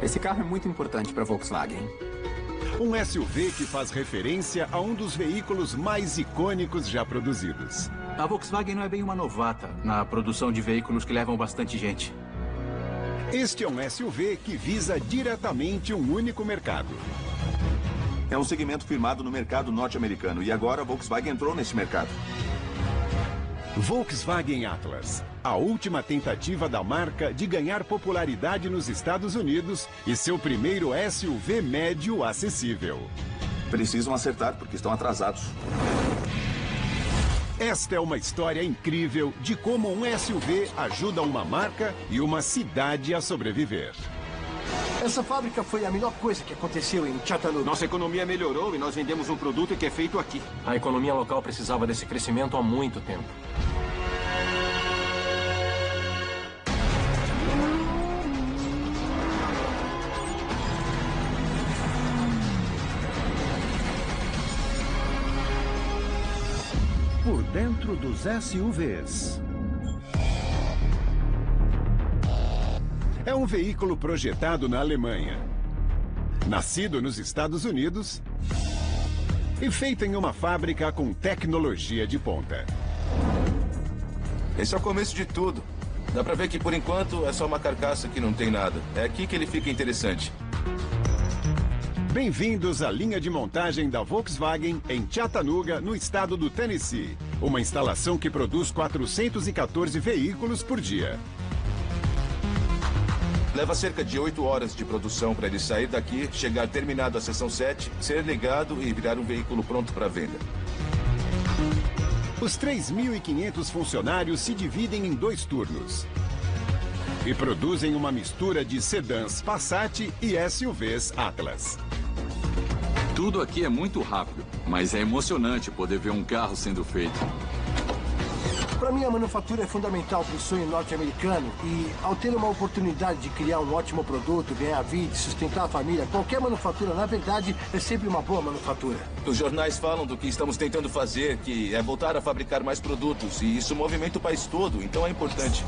Esse carro é muito importante para a Volkswagen. Um SUV que faz referência a um dos veículos mais icônicos já produzidos. A Volkswagen não é bem uma novata na produção de veículos que levam bastante gente. Este é um SUV que visa diretamente um único mercado. É um segmento firmado no mercado norte-americano e agora a Volkswagen entrou nesse mercado. Volkswagen Atlas, a última tentativa da marca de ganhar popularidade nos Estados Unidos e seu primeiro SUV médio acessível. Precisam acertar porque estão atrasados. Esta é uma história incrível de como um SUV ajuda uma marca e uma cidade a sobreviver. Essa fábrica foi a melhor coisa que aconteceu em Chattanooga. Nossa economia melhorou e nós vendemos um produto que é feito aqui. A economia local precisava desse crescimento há muito tempo. Por dentro dos SUVs. É um veículo projetado na Alemanha, nascido nos Estados Unidos e feito em uma fábrica com tecnologia de ponta. Esse é o começo de tudo. Dá pra ver que, por enquanto, é só uma carcaça que não tem nada. É aqui que ele fica interessante. Bem-vindos à linha de montagem da Volkswagen em Chattanooga, no estado do Tennessee. Uma instalação que produz 414 veículos por dia. Leva cerca de 8 horas de produção para ele sair daqui, chegar terminado a sessão 7, ser ligado e virar um veículo pronto para venda. Os 3.500 funcionários se dividem em 2 turnos e produzem uma mistura de sedãs Passat e SUVs Atlas. Tudo aqui é muito rápido, mas é emocionante poder ver um carro sendo feito. Para mim, a manufatura é fundamental para o sonho norte-americano e, ao ter uma oportunidade de criar um ótimo produto, ganhar vida, sustentar a família, qualquer manufatura, na verdade, é sempre uma boa manufatura. Os jornais falam do que estamos tentando fazer, que é voltar a fabricar mais produtos, e isso movimenta o país todo, então é importante.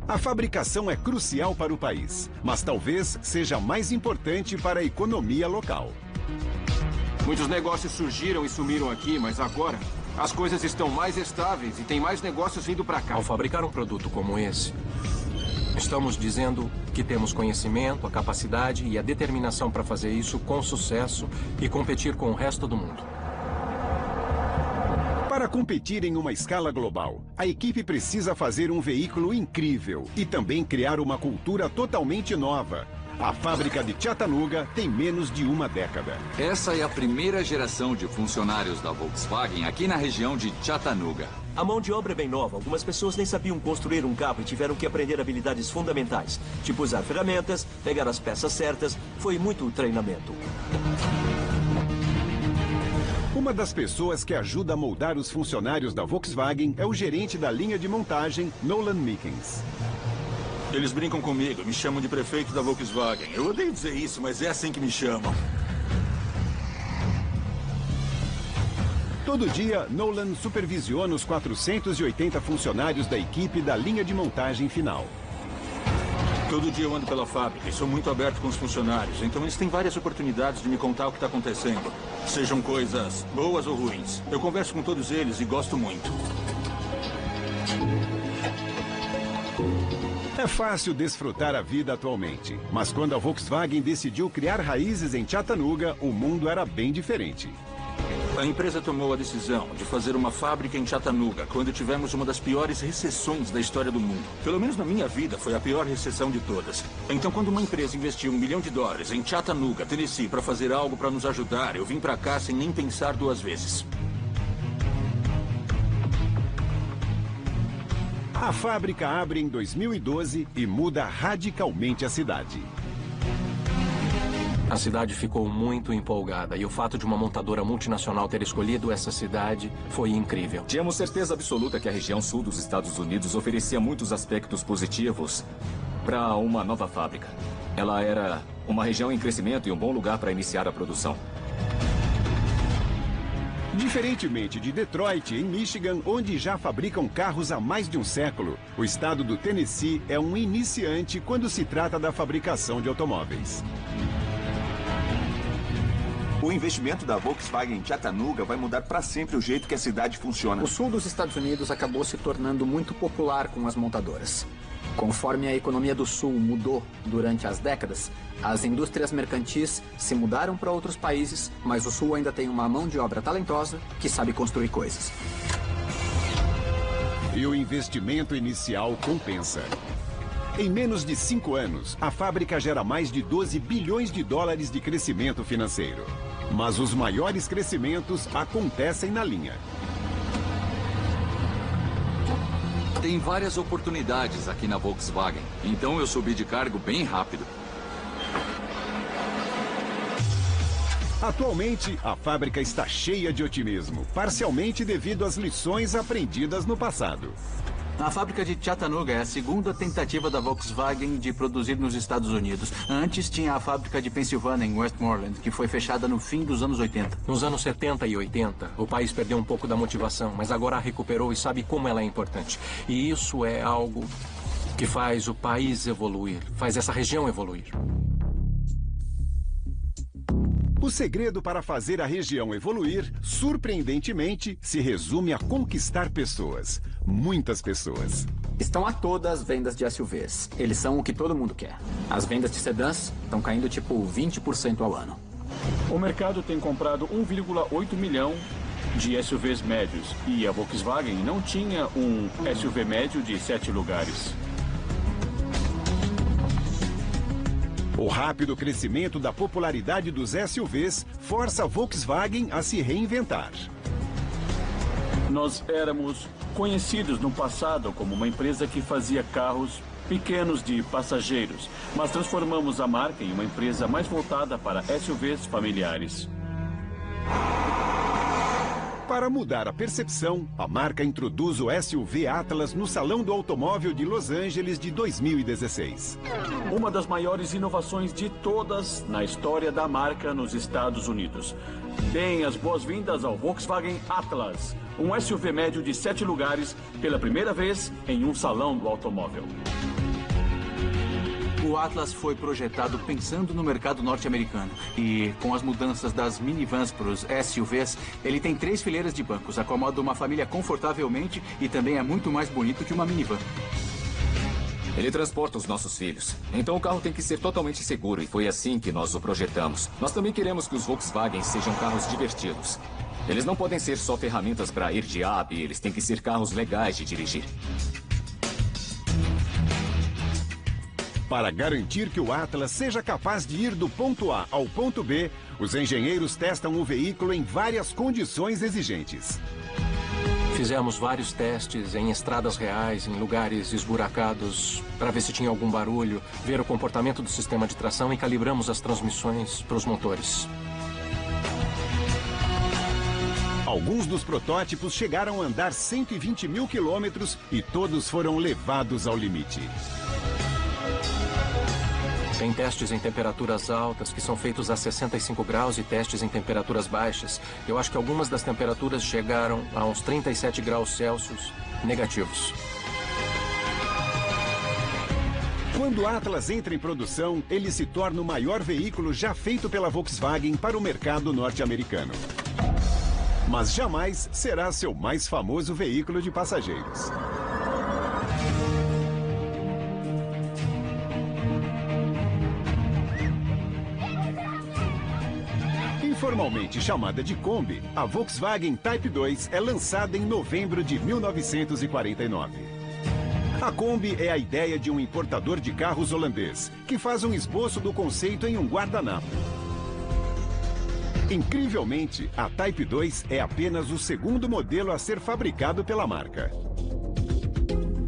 A fabricação é crucial para o país, mas talvez seja mais importante para a economia local. Muitos negócios surgiram e sumiram aqui, mas agora as coisas estão mais estáveis e tem mais negócios vindo para cá. Ao fabricar um produto como esse, estamos dizendo que temos conhecimento, a capacidade e a determinação para fazer isso com sucesso e competir com o resto do mundo. Para competir em uma escala global, a equipe precisa fazer um veículo incrível e também criar uma cultura totalmente nova. A fábrica de Chattanooga tem menos de uma década. Essa é a primeira geração de funcionários da Volkswagen aqui na região de Chattanooga. A mão de obra é bem nova. Algumas pessoas nem sabiam construir um carro e tiveram que aprender habilidades fundamentais, tipo usar ferramentas, pegar as peças certas. Foi muito treinamento. Uma das pessoas que ajuda a moldar os funcionários da Volkswagen é o gerente da linha de montagem, Nolan Mickens. Eles brincam comigo, me chamam de prefeito da Volkswagen. Eu odeio dizer isso, mas é assim que me chamam. Todo dia, Nolan supervisiona os 480 funcionários da equipe da linha de montagem final. Todo dia eu ando pela fábrica e sou muito aberto com os funcionários, então eles têm várias oportunidades de me contar o que está acontecendo. Sejam coisas boas ou ruins. Eu converso com todos eles e gosto muito. É fácil desfrutar a vida atualmente, mas quando a Volkswagen decidiu criar raízes em Chattanooga, o mundo era bem diferente. A empresa tomou a decisão de fazer uma fábrica em Chattanooga quando tivemos uma das piores recessões da história do mundo. Pelo menos na minha vida, foi a pior recessão de todas. Então, quando uma empresa investiu $1 milhão em Chattanooga, Tennessee, para fazer algo para nos ajudar, eu vim para cá sem nem pensar 2 vezes. A fábrica abre em 2012 e muda radicalmente a cidade. A cidade ficou muito empolgada e o fato de uma montadora multinacional ter escolhido essa cidade foi incrível. Tínhamos certeza absoluta que a região sul dos Estados Unidos oferecia muitos aspectos positivos para uma nova fábrica. Ela era uma região em crescimento e um bom lugar para iniciar a produção. Diferentemente de Detroit, em Michigan, onde já fabricam carros há mais de um século, o estado do Tennessee é um iniciante quando se trata da fabricação de automóveis. O investimento da Volkswagen em Chattanooga vai mudar para sempre o jeito que a cidade funciona. O sul dos Estados Unidos acabou se tornando muito popular com as montadoras. Conforme a economia do sul mudou durante as décadas, as indústrias mercantis se mudaram para outros países, mas o sul ainda tem uma mão de obra talentosa que sabe construir coisas. E o investimento inicial compensa. Em menos de 5 anos, a fábrica gera mais de 12 bilhões de dólares de crescimento financeiro. Mas os maiores crescimentos acontecem na linha. Tem várias oportunidades aqui na Volkswagen, então eu subi de cargo bem rápido. Atualmente, a fábrica está cheia de otimismo, parcialmente devido às lições aprendidas no passado. A fábrica de Chattanooga é a segunda tentativa da Volkswagen de produzir nos Estados Unidos. Antes tinha a fábrica de Pensilvânia, em Westmoreland, que foi fechada no fim dos anos 80. Nos anos 70 e 80, o país perdeu um pouco da motivação, mas agora a recuperou e sabe como ela é importante. E isso é algo que faz o país evoluir, faz essa região evoluir. O segredo para fazer a região evoluir, surpreendentemente, se resume a conquistar pessoas. Muitas pessoas. Estão a todas as vendas de SUVs. Eles são o que todo mundo quer. As vendas de sedãs estão caindo tipo 20% ao ano. O mercado tem comprado 1,8 milhão de SUVs médios. E a Volkswagen não tinha um SUV médio de 7 lugares. O rápido crescimento da popularidade dos SUVs força a Volkswagen a se reinventar. Nós éramos conhecidos no passado como uma empresa que fazia carros pequenos de passageiros, mas transformamos a marca em uma empresa mais voltada para SUVs familiares. Para mudar a percepção, a marca introduz o SUV Atlas no Salão do Automóvel de Los Angeles de 2016. Uma das maiores inovações de todas na história da marca nos Estados Unidos. Deem as boas-vindas ao Volkswagen Atlas, um SUV médio de 7 lugares pela primeira vez em um salão do automóvel. O Atlas foi projetado pensando no mercado norte-americano. E com as mudanças das minivans para os SUVs, ele tem 3 fileiras de bancos, acomoda uma família confortavelmente e também é muito mais bonito que uma minivan. Ele transporta os nossos filhos. Então o carro tem que ser totalmente seguro e foi assim que nós o projetamos. Nós também queremos que os Volkswagen sejam carros divertidos. Eles não podem ser só ferramentas para ir de A a B, eles têm que ser carros legais de dirigir. Para garantir que o Atlas seja capaz de ir do ponto A ao ponto B, os engenheiros testam o veículo em várias condições exigentes. Fizemos vários testes em estradas reais, em lugares esburacados, para ver se tinha algum barulho, ver o comportamento do sistema de tração e calibramos as transmissões para os motores. Alguns dos protótipos chegaram a andar 120 mil quilômetros e todos foram levados ao limite. Tem testes em temperaturas altas que são feitos a 65 graus e testes em temperaturas baixas. Eu acho que algumas das temperaturas chegaram a uns 37 graus Celsius negativos. Quando o Atlas entra em produção, ele se torna o maior veículo já feito pela Volkswagen para o mercado norte-americano. Mas jamais será seu mais famoso veículo de passageiros. Informalmente chamada de Kombi, a Volkswagen Type 2 é lançada em novembro de 1949. A Kombi é a ideia de um importador de carros holandês, que faz um esboço do conceito em um guardanapo. Incrivelmente, a Type 2 é apenas o segundo modelo a ser fabricado pela marca.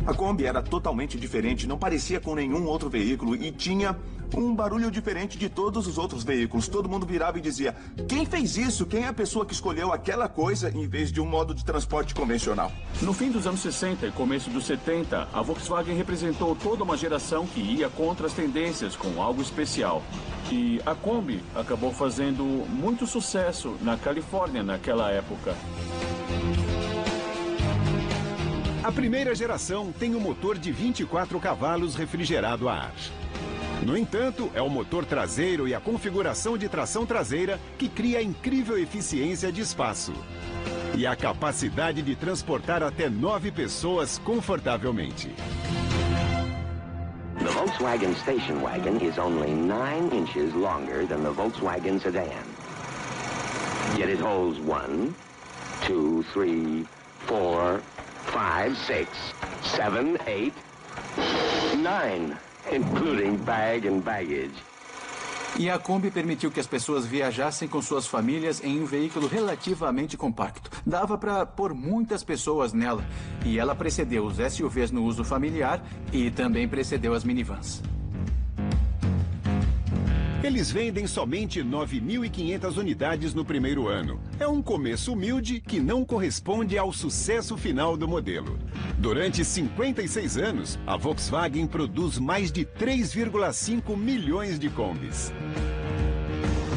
A Kombi era totalmente diferente, não parecia com nenhum outro veículo e tinha um barulho diferente de todos os outros veículos. Todo mundo virava e dizia: quem fez isso? Quem é a pessoa que escolheu aquela coisa em vez de um modo de transporte convencional? No fim dos anos 60 e começo dos 70, a Volkswagen representou toda uma geração que ia contra as tendências com algo especial. E a Kombi acabou fazendo muito sucesso na Califórnia naquela época. A primeira geração tem um motor de 24 cavalos refrigerado a ar. No entanto, é o motor traseiro e a configuração de tração traseira que cria a incrível eficiência de espaço e a capacidade de transportar até 9 pessoas confortavelmente. The Volkswagen station wagon is only 9 inches longer than the Volkswagen sedan. Yet it holds 1, 2, 3, 4, 5, 6, 7, 8, 9, including bag and baggage. E a Kombi permitiu que as pessoas viajassem com suas famílias em um veículo relativamente compacto. Dava para pôr muitas pessoas nela. E ela precedeu os SUVs no uso familiar e também precedeu as minivans. Eles vendem somente 9.500 unidades no primeiro ano. É um começo humilde que não corresponde ao sucesso final do modelo. Durante 56 anos, a Volkswagen produz mais de 3,5 milhões de Kombis.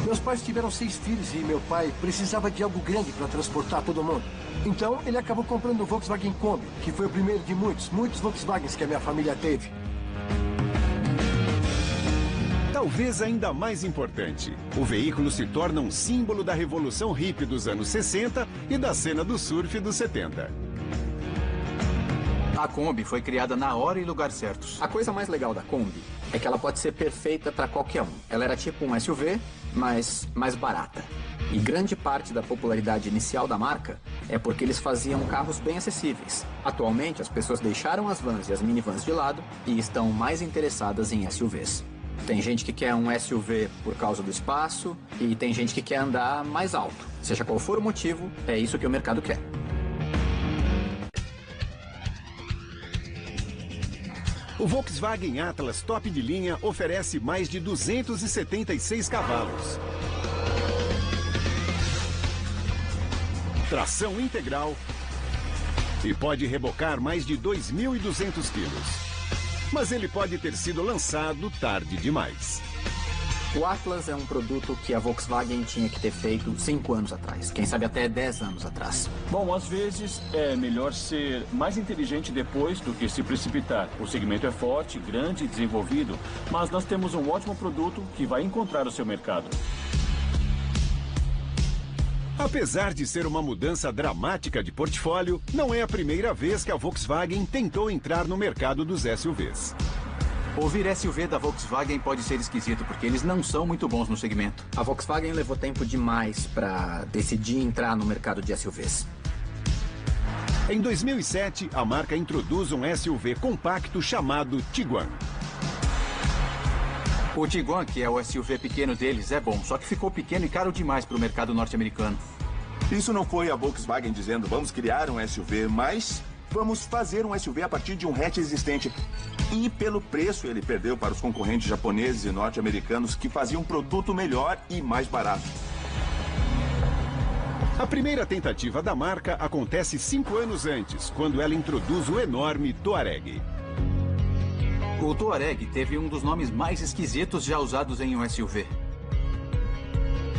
Meus pais tiveram 6 filhos e meu pai precisava de algo grande para transportar todo mundo. Então, ele acabou comprando o Volkswagen Kombi, que foi o primeiro de muitos Volkswagens que a minha família teve. Talvez ainda mais importante, o veículo se torna um símbolo da revolução hippie dos anos 60 e da cena do surf dos 70. A Kombi foi criada na hora e lugar certos. A coisa mais legal da Kombi é que ela pode ser perfeita para qualquer um. Ela era tipo um SUV, mas mais barata. E grande parte da popularidade inicial da marca é porque eles faziam carros bem acessíveis. Atualmente, as pessoas deixaram as vans e as minivans de lado e estão mais interessadas em SUVs. Tem gente que quer um SUV por causa do espaço e tem gente que quer andar mais alto. Seja qual for o motivo, é isso que o mercado quer. O Volkswagen Atlas top de linha oferece mais de 276 cavalos. Tração integral e pode rebocar mais de 2.200 quilos. Mas ele pode ter sido lançado tarde demais. O Atlas é um produto que a Volkswagen tinha que ter feito 5 anos atrás. Quem sabe até 10 anos atrás. Bom, às vezes é melhor ser mais inteligente depois do que se precipitar. O segmento é forte, grande e desenvolvido, mas nós temos um ótimo produto que vai encontrar o seu mercado. Apesar de ser uma mudança dramática de portfólio, não é a primeira vez que a Volkswagen tentou entrar no mercado dos SUVs. Ouvir SUV da Volkswagen pode ser esquisito, porque eles não são muito bons no segmento. A Volkswagen levou tempo demais para decidir entrar no mercado de SUVs. Em 2007, a marca introduz um SUV compacto chamado Tiguan. O Tiguan, que é o SUV pequeno deles, é bom, só que ficou pequeno e caro demais para o mercado norte-americano. Isso não foi a Volkswagen dizendo vamos criar um SUV, mas vamos fazer um SUV a partir de um hatch existente. E pelo preço ele perdeu para os concorrentes japoneses e norte-americanos que faziam um produto melhor e mais barato. A primeira tentativa da marca acontece 5 anos antes, quando ela introduz o enorme Touareg. O Touareg teve um dos nomes mais esquisitos já usados em um SUV.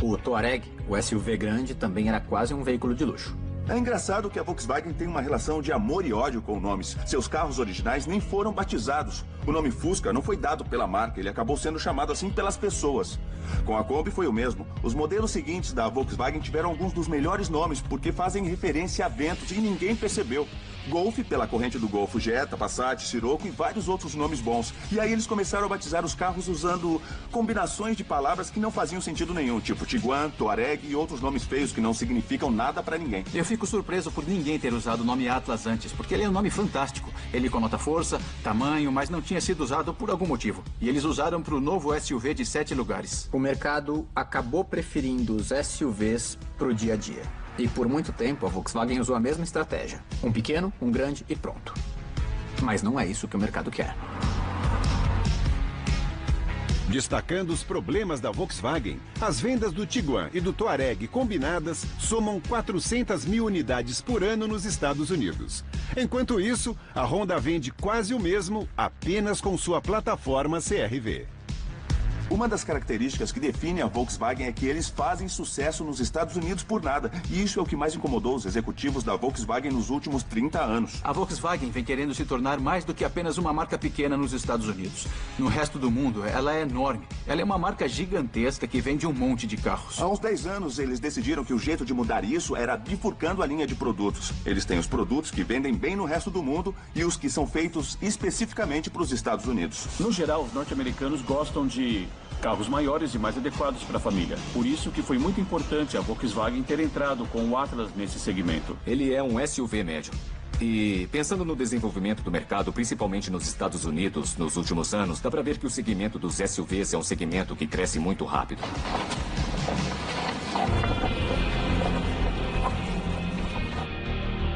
O Touareg, o SUV grande, também era quase um veículo de luxo. É engraçado que a Volkswagen tem uma relação de amor e ódio com nomes. Seus carros originais nem foram batizados. O nome Fusca não foi dado pela marca, ele acabou sendo chamado assim pelas pessoas. Com a Kombi foi o mesmo. Os modelos seguintes da Volkswagen tiveram alguns dos melhores nomes porque fazem referência a ventos e ninguém percebeu. Golf pela corrente do Golfo, Jetta, Passat, Sirocco e vários outros nomes bons. E aí eles começaram a batizar os carros usando combinações de palavras que não faziam sentido nenhum, tipo Tiguan, Touareg e outros nomes feios que não significam nada pra ninguém. Eu fico surpreso por ninguém ter usado o nome Atlas antes, porque ele é um nome fantástico. Ele conota força, tamanho, mas não tinha sido usado por algum motivo. E eles usaram para o novo SUV de 7 lugares. O mercado acabou preferindo os SUVs pro dia a dia. E por muito tempo a Volkswagen usou a mesma estratégia. Um pequeno, um grande e pronto. Mas não é isso que o mercado quer. Destacando os problemas da Volkswagen, as vendas do Tiguan e do Touareg combinadas somam 400 mil unidades por ano nos Estados Unidos. Enquanto isso, a Honda vende quase o mesmo apenas com sua plataforma CR-V. Uma das características que define a Volkswagen é que eles fazem sucesso nos Estados Unidos por nada. E isso é o que mais incomodou os executivos da Volkswagen nos últimos 30 anos. A Volkswagen vem querendo se tornar mais do que apenas uma marca pequena nos Estados Unidos. No resto do mundo, ela é enorme. Ela é uma marca gigantesca que vende um monte de carros. Há uns 10 anos, eles decidiram que o jeito de mudar isso era bifurcando a linha de produtos. Eles têm os produtos que vendem bem no resto do mundo e os que são feitos especificamente para os Estados Unidos. No geral, os norte-americanos gostam de carros maiores e mais adequados para a família. Por isso que foi muito importante a Volkswagen ter entrado com o Atlas nesse segmento. Ele é um SUV médio. E pensando no desenvolvimento do mercado, principalmente nos Estados Unidos, nos últimos anos, dá para ver que o segmento dos SUVs é um segmento que cresce muito rápido.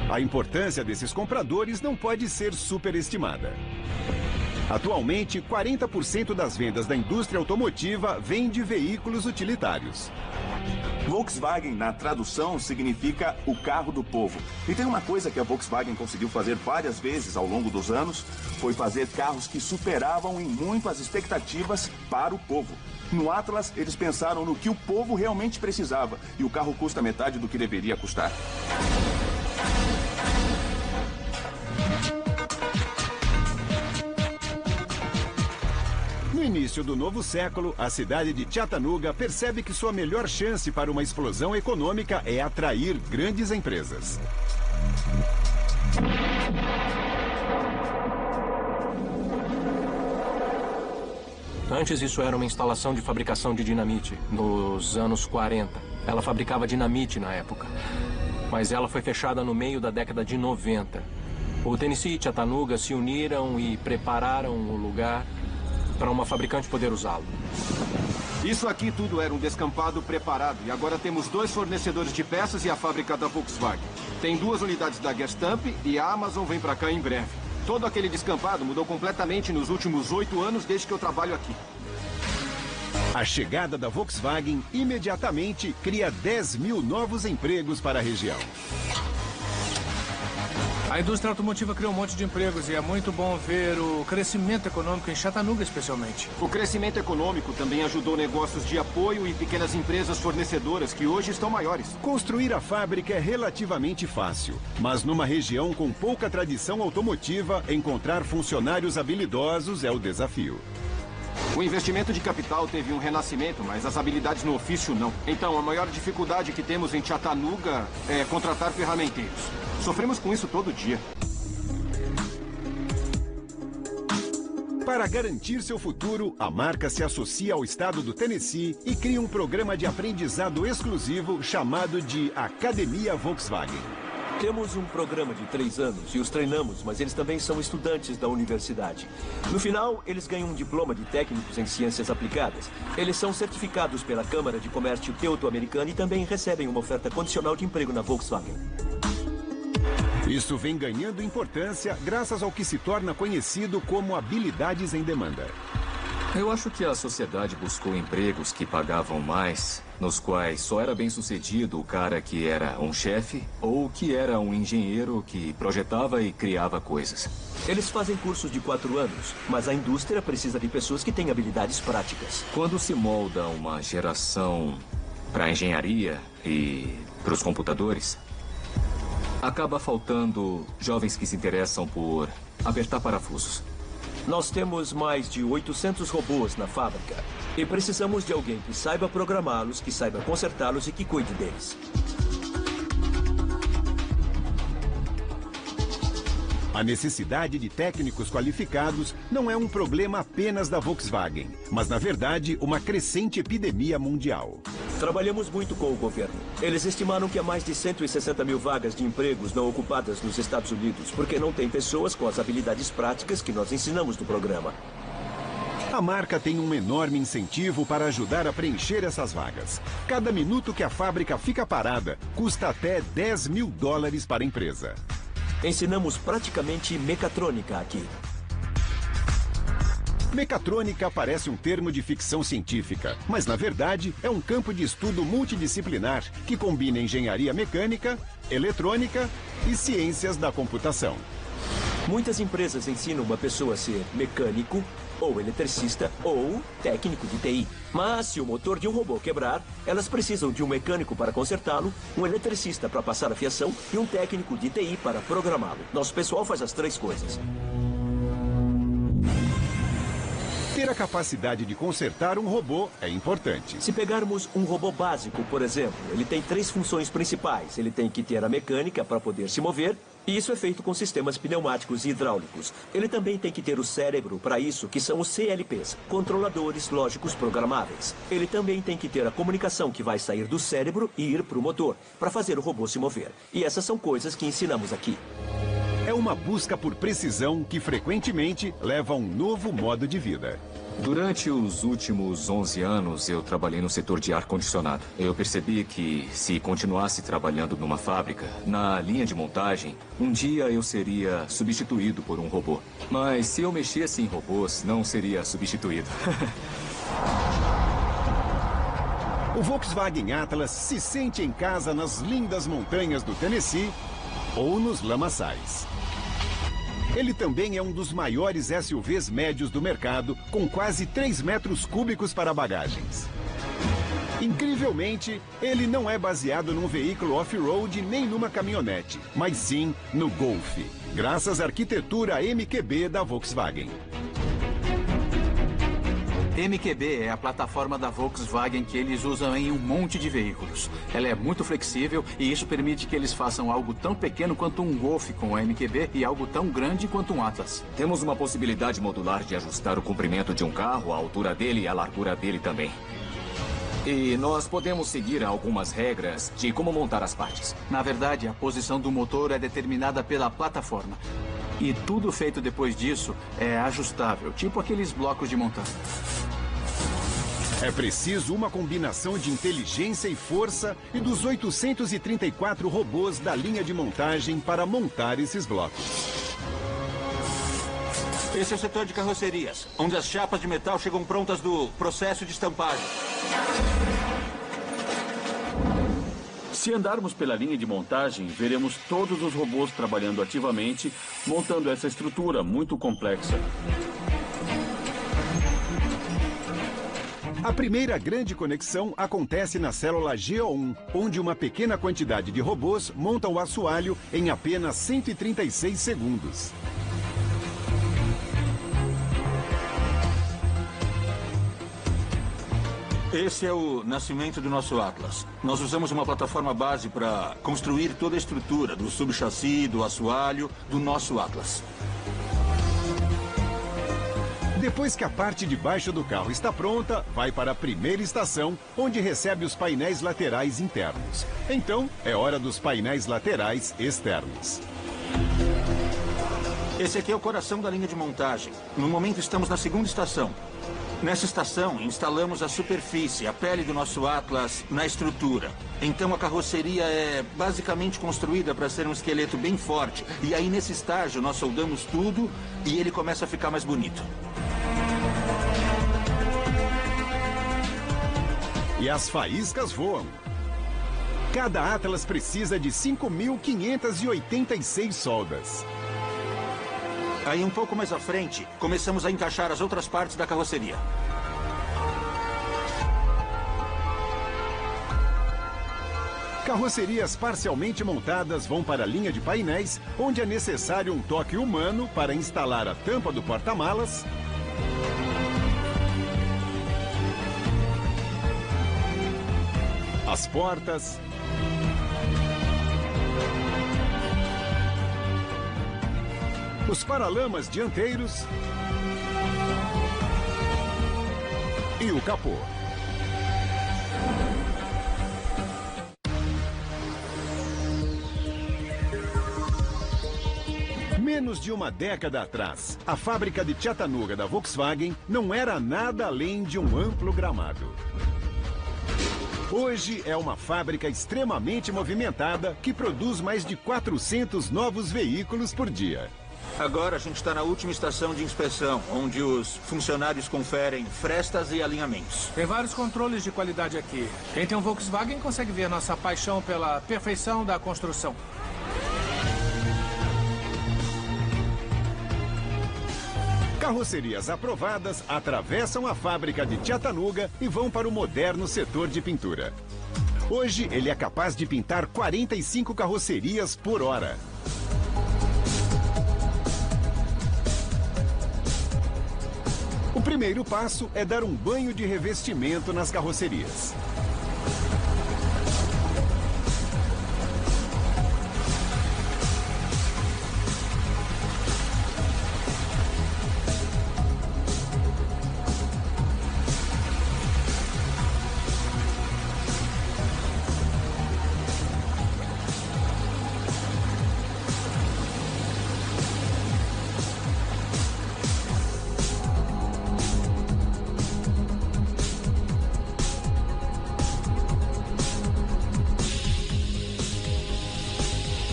A importância desses compradores não pode ser superestimada. Atualmente, 40% das vendas da indústria automotiva vem de veículos utilitários. Volkswagen, na tradução, significa o carro do povo. E tem uma coisa que a Volkswagen conseguiu fazer várias vezes ao longo dos anos, foi fazer carros que superavam em muito as expectativas para o povo. No Atlas, eles pensaram no que o povo realmente precisava, e o carro custa metade do que deveria custar. No início do novo século, a cidade de Chattanooga percebe que sua melhor chance para uma explosão econômica é atrair grandes empresas. Antes isso era uma instalação de fabricação de dinamite, nos anos 40. Ela fabricava dinamite na época, mas ela foi fechada no meio da década de 90. O Tennessee e Chattanooga se uniram e prepararam o lugar para uma fabricante poder usá-lo. Isso aqui tudo era um descampado preparado e agora temos 2 fornecedores de peças e a fábrica da Volkswagen. Tem 2 unidades da Gestamp e a Amazon vem para cá em breve. Todo aquele descampado mudou completamente nos últimos 8 anos desde que eu trabalho aqui. A chegada da Volkswagen imediatamente cria 10 mil novos empregos para a região. A indústria automotiva criou um monte de empregos e é muito bom ver o crescimento econômico em Chattanooga, especialmente. O crescimento econômico também ajudou negócios de apoio e pequenas empresas fornecedoras que hoje estão maiores. Construir a fábrica é relativamente fácil, mas numa região com pouca tradição automotiva, encontrar funcionários habilidosos é o desafio. O investimento de capital teve um renascimento, mas as habilidades no ofício não. Então, a maior dificuldade que temos em Chattanooga é contratar ferramenteiros. Sofremos com isso todo dia. Para garantir seu futuro, a marca se associa ao estado do Tennessee e cria um programa de aprendizado exclusivo chamado de Academia Volkswagen. Temos um programa de 3 anos e os treinamos, mas eles também são estudantes da universidade. No final, eles ganham um diploma de técnicos em ciências aplicadas. Eles são certificados pela Câmara de Comércio Teuto-Americana e também recebem uma oferta condicional de emprego na Volkswagen. Isso vem ganhando importância graças ao que se torna conhecido como habilidades em demanda. Eu acho que a sociedade buscou empregos que pagavam mais, nos quais só era bem-sucedido o cara que era um chefe ou que era um engenheiro que projetava e criava coisas. Eles fazem cursos de 4 anos, mas a indústria precisa de pessoas que têm habilidades práticas. Quando se molda uma geração para a engenharia e para os computadores, acaba faltando jovens que se interessam por apertar parafusos. Nós temos mais de 800 robôs na fábrica e precisamos de alguém que saiba programá-los, que saiba consertá-los e que cuide deles. A necessidade de técnicos qualificados não é um problema apenas da Volkswagen, mas, na verdade, uma crescente epidemia mundial. Trabalhamos muito com o governo. Eles estimaram que há mais de 160 mil vagas de empregos não ocupadas nos Estados Unidos, porque não tem pessoas com as habilidades práticas que nós ensinamos no programa. A marca tem um enorme incentivo para ajudar a preencher essas vagas. Cada minuto que a fábrica fica parada custa até $10 mil para a empresa. Ensinamos praticamente mecatrônica aqui. Mecatrônica parece um termo de ficção científica, mas na verdade é um campo de estudo multidisciplinar que combina engenharia mecânica, eletrônica e ciências da computação. Muitas empresas ensinam uma pessoa a ser mecânico, ou eletricista, ou técnico de TI. Mas se o motor de um robô quebrar, elas precisam de um mecânico para consertá-lo, um eletricista para passar a fiação e um técnico de TI para programá-lo. Nosso pessoal faz as 3 coisas. Ter a capacidade de consertar um robô é importante. Se pegarmos um robô básico, por exemplo, ele tem 3 funções principais. Ele tem que ter a mecânica para poder se mover, e isso é feito com sistemas pneumáticos e hidráulicos. Ele também tem que ter o cérebro para isso, que são os CLPs, controladores lógicos programáveis. Ele também tem que ter a comunicação que vai sair do cérebro e ir para o motor, para fazer o robô se mover. E essas são coisas que ensinamos aqui. É uma busca por precisão que frequentemente leva a um novo modo de vida. Durante os últimos 11 anos, eu trabalhei no setor de ar-condicionado. Eu percebi que, se continuasse trabalhando numa fábrica, na linha de montagem, um dia eu seria substituído por um robô. Mas se eu mexesse em robôs, não seria substituído. O Volkswagen Atlas se sente em casa nas lindas montanhas do Tennessee ou nos lamaçais. Ele também é um dos maiores SUVs médios do mercado, com quase 3 metros cúbicos para bagagens. Incrivelmente, ele não é baseado num veículo off-road nem numa caminhonete, mas sim no Golf, graças à arquitetura MQB da Volkswagen. MQB é a plataforma da Volkswagen que eles usam em um monte de veículos. Ela é muito flexível e isso permite que eles façam algo tão pequeno quanto um Golf com a MQB e algo tão grande quanto um Atlas. Temos uma possibilidade modular de ajustar o comprimento de um carro, a altura dele e a largura dele também. E nós podemos seguir algumas regras de como montar as partes. Na verdade, a posição do motor é determinada pela plataforma. E tudo feito depois disso é ajustável, tipo aqueles blocos de montagem. É preciso uma combinação de inteligência e força e dos 834 robôs da linha de montagem para montar esses blocos. Esse é o setor de carrocerias, onde as chapas de metal chegam prontas do processo de estampagem. Se andarmos pela linha de montagem, veremos todos os robôs trabalhando ativamente, montando essa estrutura muito complexa. A primeira grande conexão acontece na célula GO1, onde uma pequena quantidade de robôs monta o assoalho em apenas 136 segundos. Esse é o nascimento do nosso Atlas. Nós usamos uma plataforma base para construir toda a estrutura do subchassi, do assoalho, do nosso Atlas. Depois que a parte de baixo do carro está pronta, vai para a primeira estação, onde recebe os painéis laterais internos. Então, é hora dos painéis laterais externos. Esse aqui é o coração da linha de montagem. No momento estamos na segunda estação. Nessa estação, instalamos a superfície, a pele do nosso Atlas, na estrutura. Então a carroceria é basicamente construída para ser um esqueleto bem forte. E aí nesse estágio nós soldamos tudo e ele começa a ficar mais bonito. E as faíscas voam. Cada Atlas precisa de 5.586 soldas. Aí um pouco mais à frente, começamos a encaixar as outras partes da carroceria. Carrocerias parcialmente montadas vão para a linha de painéis, onde é necessário um toque humano para instalar a tampa do porta-malas, as portas, os paralamas dianteiros e o capô. Menos de uma década atrás, a fábrica de Chattanooga da Volkswagen não era nada além de um amplo gramado. Hoje é uma fábrica extremamente movimentada que produz mais de 400 novos veículos por dia. Agora a gente está na última estação de inspeção, onde os funcionários conferem frestas e alinhamentos. Tem vários controles de qualidade aqui. Quem tem um Volkswagen consegue ver nossa paixão pela perfeição da construção. Carrocerias aprovadas atravessam a fábrica de Chattanooga e vão para o moderno setor de pintura. Hoje, ele é capaz de pintar 45 carrocerias por hora. O primeiro passo é dar um banho de revestimento nas carrocerias.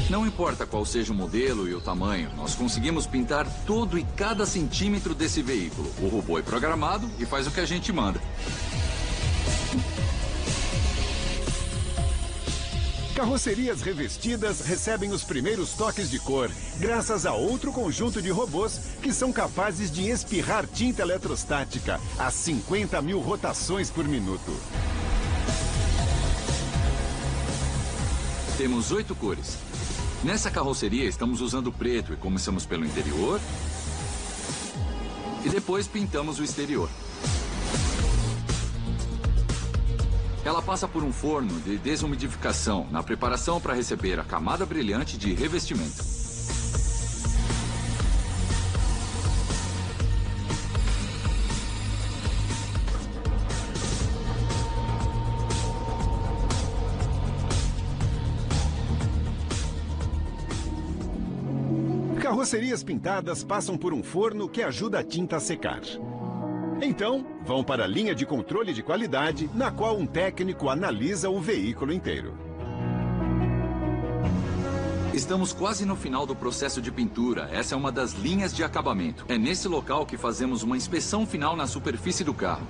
Não importa qual seja o modelo e o tamanho, nós conseguimos pintar todo e cada centímetro desse veículo. O robô é programado e faz o que a gente manda. Carrocerias revestidas recebem os primeiros toques de cor, graças a outro conjunto de robôs que são capazes de espirrar tinta eletrostática a 50 mil rotações por minuto. Temos 8 cores. Nessa carroceria estamos usando preto e começamos pelo interior e depois pintamos o exterior. Ela passa por um forno de desumidificação na preparação para receber a camada brilhante de revestimento. Carrocerias pintadas passam por um forno que ajuda a tinta a secar. Então, vão para a linha de controle de qualidade, na qual um técnico analisa o veículo inteiro. Estamos quase no final do processo de pintura. Essa é uma das linhas de acabamento. É nesse local que fazemos uma inspeção final na superfície do carro.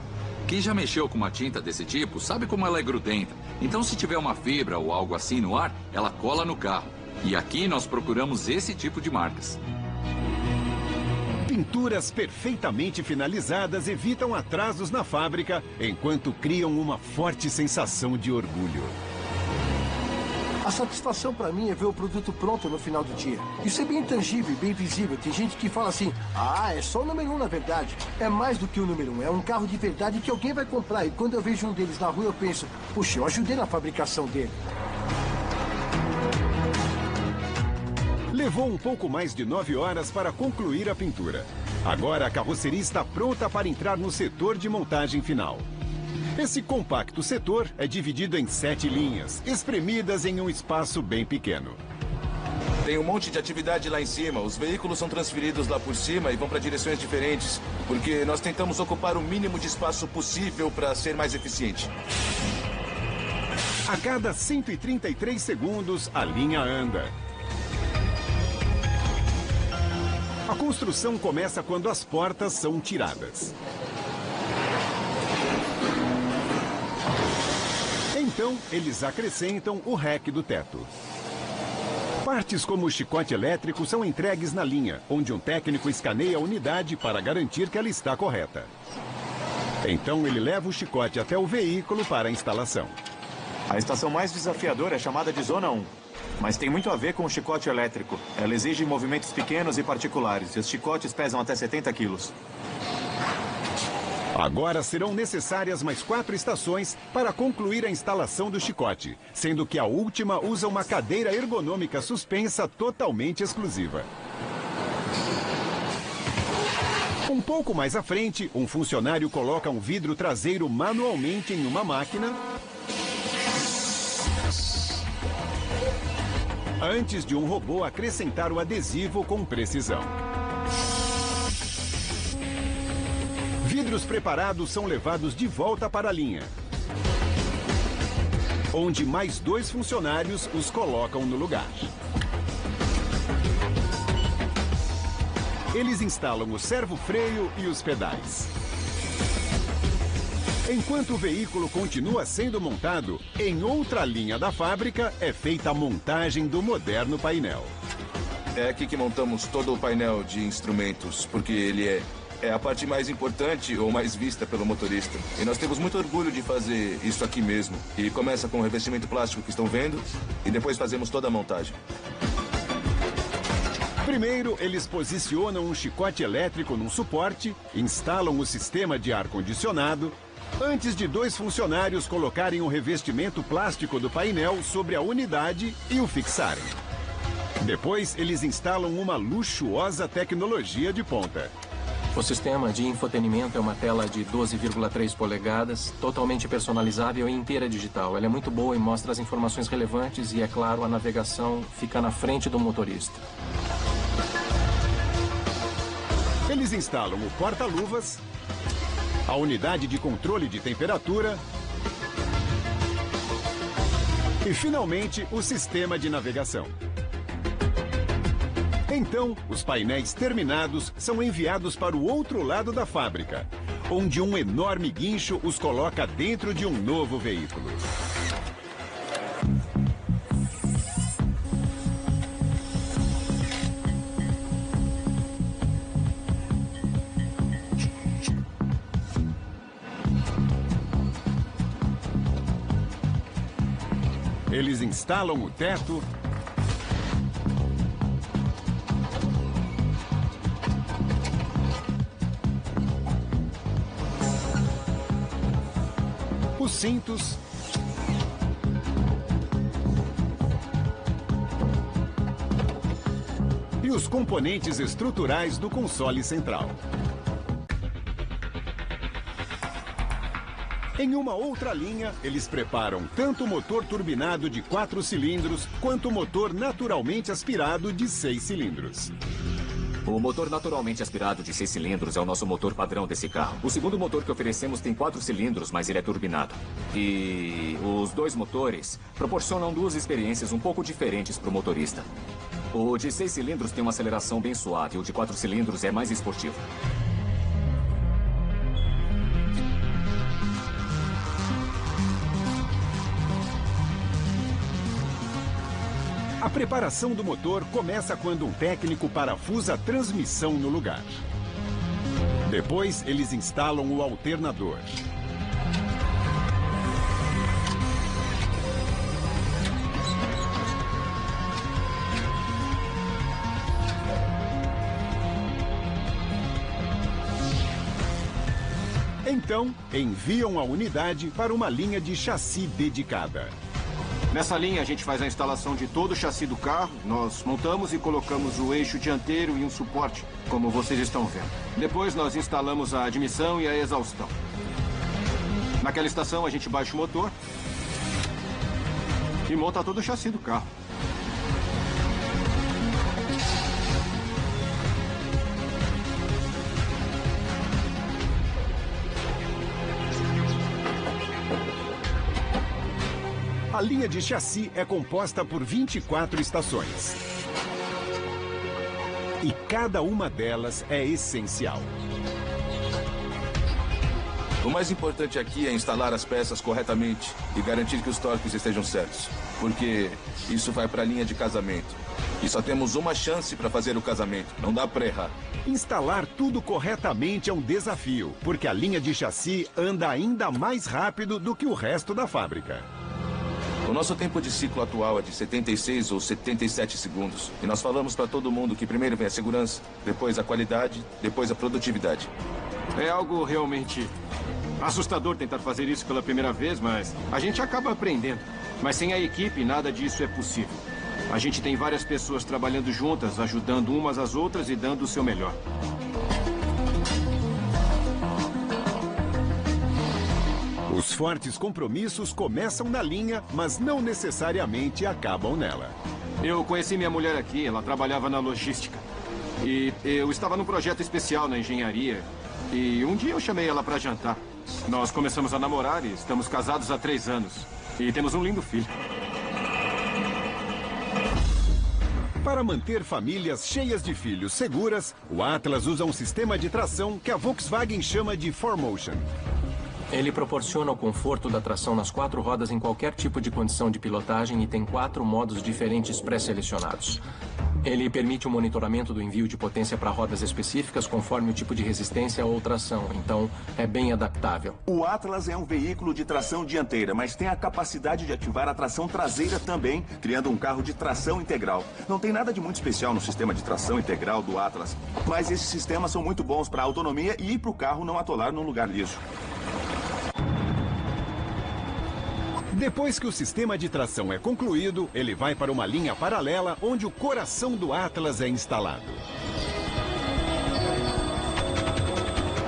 Quem já mexeu com uma tinta desse tipo sabe como ela é grudenta. Então, se tiver uma fibra ou algo assim no ar, ela cola no carro. E aqui nós procuramos esse tipo de marcas. Pinturas perfeitamente finalizadas evitam atrasos na fábrica, enquanto criam uma forte sensação de orgulho. A satisfação para mim é ver o produto pronto no final do dia. Isso é bem tangível e bem visível. Tem gente que fala assim, é só o número 1 na verdade. É mais do que o número 1, é um carro de verdade que alguém vai comprar. E quando eu vejo um deles na rua eu penso, puxa, eu ajudei na fabricação dele. Levou um pouco mais de 9 horas para concluir a pintura. Agora a carroceria está pronta para entrar no setor de montagem final. Esse compacto setor é dividido em 7 linhas, espremidas em um espaço bem pequeno. Tem um monte de atividade lá em cima. Os veículos são transferidos lá por cima e vão para direções diferentes, porque nós tentamos ocupar o mínimo de espaço possível para ser mais eficiente. A cada 133 segundos, a linha anda. A construção começa quando as portas são tiradas. Então, eles acrescentam o rack do teto. Partes como o chicote elétrico são entregues na linha, onde um técnico escaneia a unidade para garantir que ela está correta. Então, ele leva o chicote até o veículo para a instalação. A estação mais desafiadora é chamada de Zona 1. Mas tem muito a ver com o chicote elétrico. Ela exige movimentos pequenos e particulares, e os chicotes pesam até 70 quilos. Agora serão necessárias mais 4 estações para concluir a instalação do chicote, sendo que a última usa uma cadeira ergonômica suspensa totalmente exclusiva. Um pouco mais à frente, um funcionário coloca um vidro traseiro manualmente em uma máquina antes de um robô acrescentar o adesivo com precisão. Vidros preparados são levados de volta para a linha. onde mais 2 funcionários os colocam no lugar. Eles instalam o servo-freio e os pedais. Enquanto o veículo continua sendo montado, em outra linha da fábrica é feita a montagem do moderno painel. É aqui que montamos todo o painel de instrumentos, porque ele é a parte mais importante ou mais vista pelo motorista. E nós temos muito orgulho de fazer isso aqui mesmo. E começa com o revestimento plástico que estão vendo, e depois fazemos toda a montagem. Primeiro, eles posicionam um chicote elétrico num suporte, instalam o sistema de ar-condicionado, antes de 2 funcionários colocarem o revestimento plástico do painel sobre a unidade e o fixarem. Depois, eles instalam uma luxuosa tecnologia de ponta. O sistema de infotenimento é uma tela de 12,3 polegadas, totalmente personalizável e inteira digital. Ela é muito boa e mostra as informações relevantes e, é claro, a navegação fica na frente do motorista. Eles instalam o porta-luvas, a unidade de controle de temperatura e, finalmente, o sistema de navegação. Então, os painéis terminados são enviados para o outro lado da fábrica, onde um enorme guincho os coloca dentro de um novo veículo. Eles instalam o teto, os cintos, e os componentes estruturais do console central. Em uma outra linha, eles preparam tanto o motor turbinado de 4 cilindros, quanto o motor naturalmente aspirado de 6 cilindros. O motor naturalmente aspirado de 6 cilindros é o nosso motor padrão desse carro. O segundo motor que oferecemos tem 4 cilindros, mas ele é turbinado. E os 2 motores proporcionam 2 experiências um pouco diferentes para o motorista. O de 6 cilindros tem uma aceleração bem suave, o de 4 cilindros é mais esportivo. A preparação do motor começa quando um técnico parafusa a transmissão no lugar. Depois, eles instalam o alternador. Então, enviam a unidade para uma linha de chassi dedicada. Nessa linha, a gente faz a instalação de todo o chassi do carro. Nós montamos e colocamos o eixo dianteiro e um suporte, como vocês estão vendo. Depois, nós instalamos a admissão e a exaustão. Naquela estação, a gente baixa o motor e monta todo o chassi do carro. A linha de chassi é composta por 24 estações. E cada uma delas é essencial. O mais importante aqui é instalar as peças corretamente e garantir que os torques estejam certos. Porque isso vai para a linha de casamento. E só temos uma chance para fazer o casamento. Não dá para errar. Instalar tudo corretamente é um desafio, porque a linha de chassi anda ainda mais rápido do que o resto da fábrica. O nosso tempo de ciclo atual é de 76 ou 77 segundos. E nós falamos para todo mundo que primeiro vem a segurança, depois a qualidade, depois a produtividade. É algo realmente assustador tentar fazer isso pela primeira vez, mas a gente acaba aprendendo. Mas sem a equipe, nada disso é possível. A gente tem várias pessoas trabalhando juntas, ajudando umas às outras e dando o seu melhor. Os fortes compromissos começam na linha, mas não necessariamente acabam nela. Eu conheci minha mulher aqui, ela trabalhava na logística. E eu estava num projeto especial na engenharia. E um dia eu chamei ela para jantar. Nós começamos a namorar e estamos casados há 3 anos. E temos um lindo filho. Para manter famílias cheias de filhos seguras, o Atlas usa um sistema de tração que a Volkswagen chama de 4Motion. Ele proporciona o conforto da tração nas 4 rodas em qualquer tipo de condição de pilotagem e tem 4 modos diferentes pré-selecionados. Ele permite o monitoramento do envio de potência para rodas específicas conforme o tipo de resistência ou tração, então é bem adaptável. O Atlas é um veículo de tração dianteira, mas tem a capacidade de ativar a tração traseira também, criando um carro de tração integral. Não tem nada de muito especial no sistema de tração integral do Atlas, mas esses sistemas são muito bons para a autonomia e para o carro não atolar num lugar liso. Depois que o sistema de tração é concluído, ele vai para uma linha paralela onde o coração do Atlas é instalado.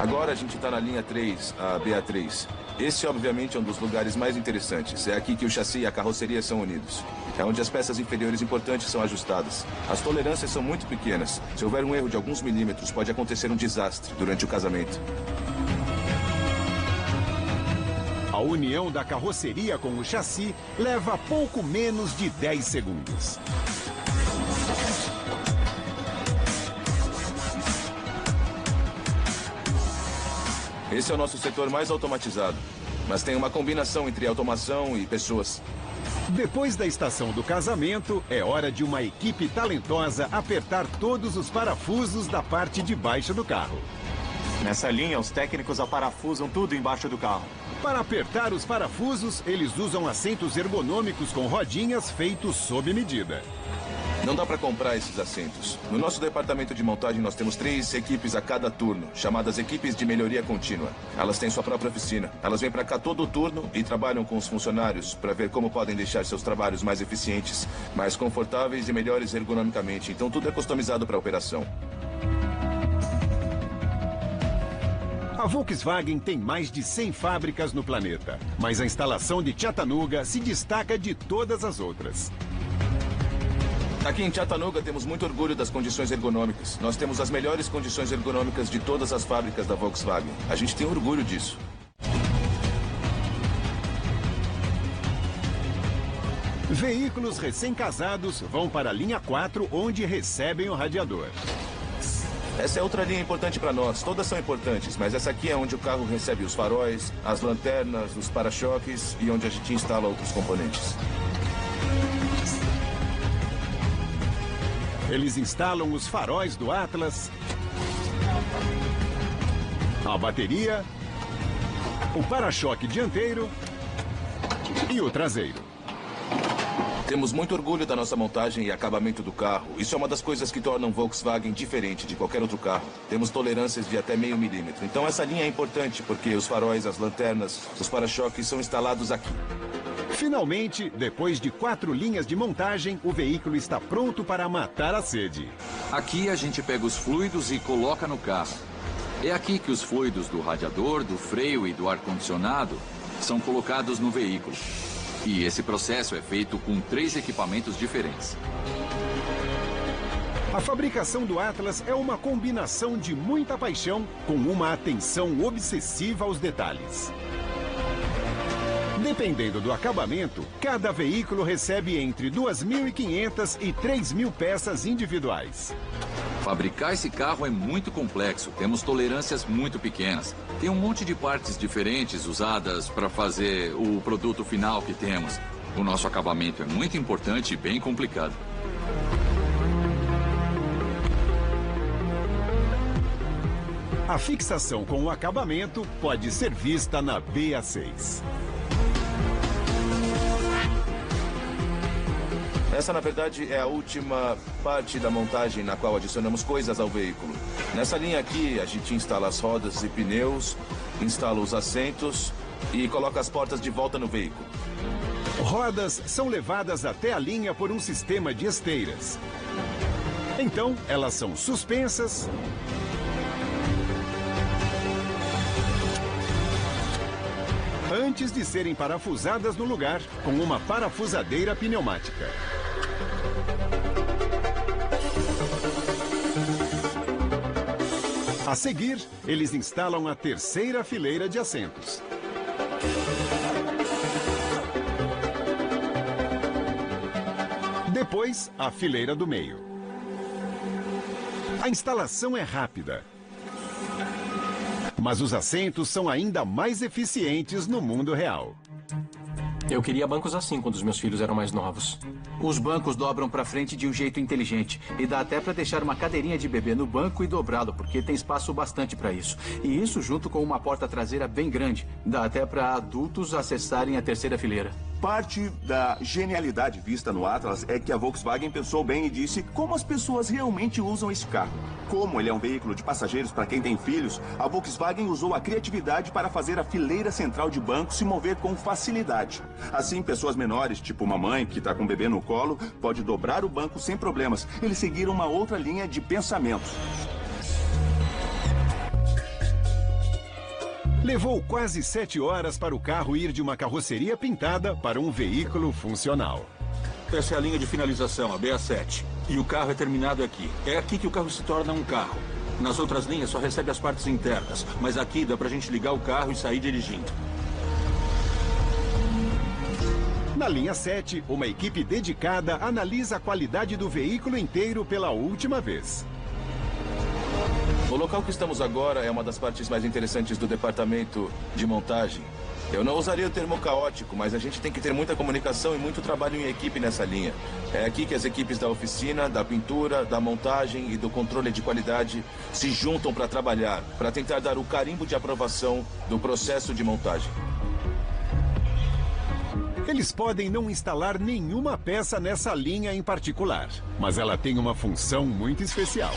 Agora a gente está na linha 3, a BA3. Esse, obviamente, é um dos lugares mais interessantes. É aqui que o chassi e a carroceria são unidos. É onde as peças inferiores importantes são ajustadas. As tolerâncias são muito pequenas. Se houver um erro de alguns milímetros, pode acontecer um desastre durante o casamento. A união da carroceria com o chassi leva pouco menos de 10 segundos. Esse é o nosso setor mais automatizado, mas tem uma combinação entre automação e pessoas. Depois da estação do casamento, é hora de uma equipe talentosa apertar todos os parafusos da parte de baixo do carro. Nessa linha, os técnicos aparafusam tudo embaixo do carro. Para apertar os parafusos, eles usam assentos ergonômicos com rodinhas feitos sob medida. Não dá para comprar esses assentos. No nosso departamento de montagem, nós temos 3 equipes a cada turno, chamadas equipes de melhoria contínua. Elas têm sua própria oficina. Elas vêm para cá todo turno e trabalham com os funcionários para ver como podem deixar seus trabalhos mais eficientes, mais confortáveis e melhores ergonomicamente. Então tudo é customizado para a operação. A Volkswagen tem mais de 100 fábricas no planeta, mas a instalação de Chattanooga se destaca de todas as outras. Aqui em Chattanooga temos muito orgulho das condições ergonômicas. Nós temos as melhores condições ergonômicas de todas as fábricas da Volkswagen. A gente tem orgulho disso. Veículos recém-casados vão para a linha 4, onde recebem o radiador. Essa é outra linha importante para nós. Todas são importantes, mas essa aqui é onde o carro recebe os faróis, as lanternas, os para-choques e onde a gente instala outros componentes. Eles instalam os faróis do Atlas, a bateria, o para-choque dianteiro e o traseiro. Temos muito orgulho da nossa montagem e acabamento do carro. Isso é uma das coisas que tornam o Volkswagen diferente de qualquer outro carro. Temos tolerâncias de até meio milímetro. Então essa linha é importante porque os faróis, as lanternas, os para-choques são instalados aqui. Finalmente, depois de 4 linhas de montagem, o veículo está pronto para matar a sede. Aqui a gente pega os fluidos e coloca no carro. É aqui que os fluidos do radiador, do freio e do ar-condicionado são colocados no veículo. E esse processo é feito com 3 equipamentos diferentes. A fabricação do Atlas é uma combinação de muita paixão com uma atenção obsessiva aos detalhes. Dependendo do acabamento, cada veículo recebe entre 2.500 e 3.000 peças individuais. Fabricar esse carro é muito complexo, temos tolerâncias muito pequenas. Tem um monte de partes diferentes usadas para fazer o produto final que temos. O nosso acabamento é muito importante e bem complicado. A fixação com o acabamento pode ser vista na BA6. Essa, na verdade, é a última parte da montagem na qual adicionamos coisas ao veículo. Nessa linha aqui, a gente instala as rodas e pneus, instala os assentos e coloca as portas de volta no veículo. Rodas são levadas até a linha por um sistema de esteiras. Então, elas são suspensas antes de serem parafusadas no lugar com uma parafusadeira pneumática. A seguir, eles instalam a terceira fileira de assentos. Depois, a fileira do meio. A instalação é rápida, mas os assentos são ainda mais eficientes no mundo real. Eu queria bancos assim quando os meus filhos eram mais novos. Os bancos dobram para frente de um jeito inteligente. E dá até para deixar uma cadeirinha de bebê no banco e dobrá-lo, porque tem espaço bastante para isso. E isso junto com uma porta traseira bem grande. Dá até para adultos acessarem a terceira fileira. Parte da genialidade vista no Atlas é que a Volkswagen pensou bem e disse como as pessoas realmente usam esse carro. Como ele é um veículo de passageiros para quem tem filhos, a Volkswagen usou a criatividade para fazer a fileira central de banco se mover com facilidade. Assim, pessoas menores, tipo uma mãe que está com um bebê no colo, pode dobrar o banco sem problemas. Eles seguiram uma outra linha de pensamento. Levou quase 7 horas para o carro ir de uma carroceria pintada para um veículo funcional. Essa é a linha de finalização, a BA7. E o carro é terminado aqui. É aqui que o carro se torna um carro. Nas outras linhas só recebe as partes internas, mas aqui dá pra gente ligar o carro e sair dirigindo. Na linha 7, uma equipe dedicada analisa a qualidade do veículo inteiro pela última vez. O local que estamos agora é uma das partes mais interessantes do departamento de montagem. Eu não usaria o termo caótico, mas a gente tem que ter muita comunicação e muito trabalho em equipe nessa linha. É aqui que as equipes da oficina, da pintura, da montagem e do controle de qualidade se juntam para trabalhar, para tentar dar o carimbo de aprovação do processo de montagem. Eles podem não instalar nenhuma peça nessa linha em particular, mas ela tem uma função muito especial.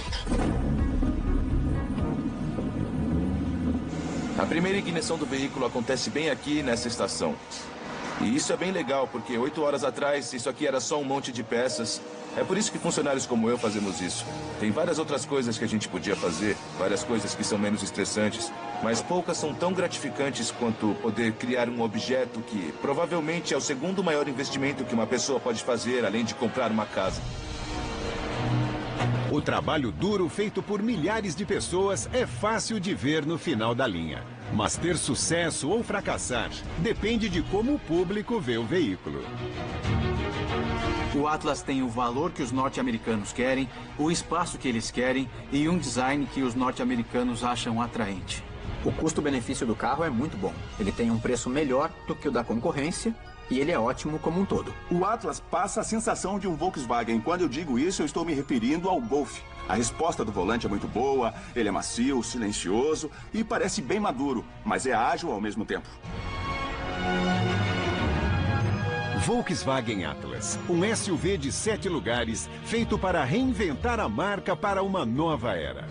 A primeira ignição do veículo acontece bem aqui nessa estação. E isso é bem legal, porque 8 horas atrás isso aqui era só um monte de peças. É por isso que funcionários como eu fazemos isso. Tem várias outras coisas que a gente podia fazer, várias coisas que são menos estressantes, mas poucas são tão gratificantes quanto poder criar um objeto que provavelmente é o segundo maior investimento que uma pessoa pode fazer, além de comprar uma casa. O trabalho duro feito por milhares de pessoas é fácil de ver no final da linha. Mas ter sucesso ou fracassar depende de como o público vê o veículo. O Atlas tem o valor que os norte-americanos querem, o espaço que eles querem e um design que os norte-americanos acham atraente. O custo-benefício do carro é muito bom. Ele tem um preço melhor do que o da concorrência e ele é ótimo como um todo. O Atlas passa a sensação de um Volkswagen. Quando eu digo isso, eu estou me referindo ao Golf. A resposta do volante é muito boa, ele é macio, silencioso e parece bem maduro, mas é ágil ao mesmo tempo. Volkswagen Atlas, um SUV de 7 lugares feito para reinventar a marca para uma nova era.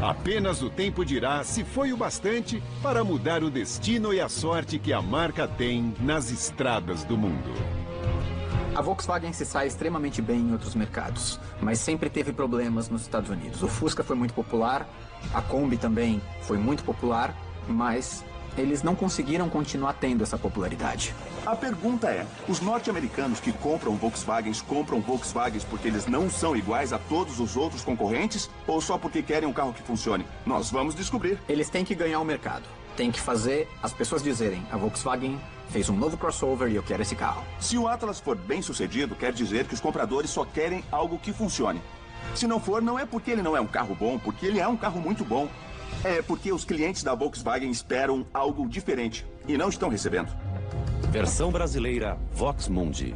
Apenas o tempo dirá se foi o bastante para mudar o destino e a sorte que a marca tem nas estradas do mundo. A Volkswagen se sai extremamente bem em outros mercados, mas sempre teve problemas nos Estados Unidos. O Fusca foi muito popular, a Kombi também foi muito popular, mas eles não conseguiram continuar tendo essa popularidade. A pergunta é, os norte-americanos que compram Volkswagens porque eles não são iguais a todos os outros concorrentes ou só porque querem um carro que funcione? Nós vamos descobrir. Eles têm que ganhar o mercado. Tem que fazer as pessoas dizerem, a Volkswagen fez um novo crossover e eu quero esse carro. Se o Atlas for bem sucedido, quer dizer que os compradores só querem algo que funcione. Se não for, não é porque ele não é um carro bom, porque ele é um carro muito bom. É porque os clientes da Volkswagen esperam algo diferente e não estão recebendo. Versão brasileira Vox Mundi.